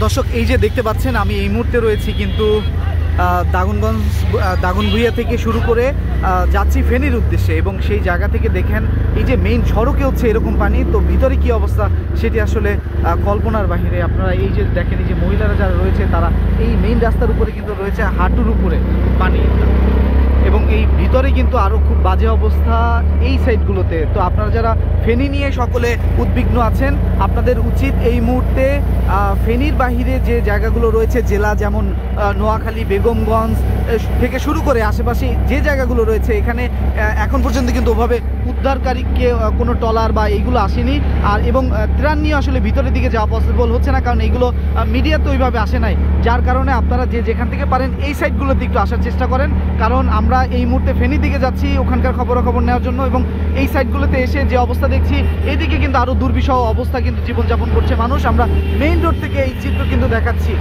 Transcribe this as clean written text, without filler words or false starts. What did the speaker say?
দর্শক, এই যে দেখতে পাচ্ছেন আমি এই মুহূর্তে রয়েছি কিন্তু দাগনভূঞা থেকে শুরু করে যাচ্ছি ফেনীর উদ্দেশ্যে, এবং সেই জায়গা থেকে দেখেন এই যে মেইন সড়কে হচ্ছে এরকম পানি, তো ভিতরে কি অবস্থা সেটি আসলে কল্পনার বাহিরে। আপনারা এই যে দেখেন, এই যে মহিলারা যারা রয়েছে তারা এই মেইন রাস্তার উপরে কিন্তু রয়েছে হাঁটুর উপরে পানি, এবং এই ভিতরে কিন্তু আরও খুব বাজে অবস্থা এই সাইডগুলোতে। তো আপনারা যারা ফেনী নিয়ে সকলে উদ্বিগ্ন আছেন, আপনাদের উচিত এই মুহূর্তে ফেনীর বাহিরে যে জায়গাগুলো রয়েছে জেলা, যেমন নোয়াখালী, বেগমগঞ্জ থেকে শুরু করে আশেপাশে যে জায়গাগুলো রয়েছে, এখানে এখন পর্যন্ত কিন্তু ওভাবে উদ্ধারকারীকে কোনো ট্রলার বা এইগুলো আসেনি। আর এবং ত্রাণ নিয়ে আসলে ভিতরের দিকে যাওয়া পসিবল হচ্ছে না, কারণ এইগুলো মিডিয়াতে ওইভাবে আসে নাই, যার কারণে আপনারা যে যেখান থেকে পারেন এই সাইডগুলোতে একটু আসার চেষ্টা করেন। কারণ আমরা এই মুহূর্তে ফেনী দিকে যাচ্ছি ওখানকার খবরাখবর নেওয়ার জন্য, এবং এই সাইডগুলোতে এসে যে অবস্থা দেখছি এদিকে কিন্তু আরও দুর্বিষহ অবস্থা কিন্তু জীবনযাপন করছে মানুষ। আমরা মেইন রোড থেকে এই চিত্র কিন্তু দেখাচ্ছি।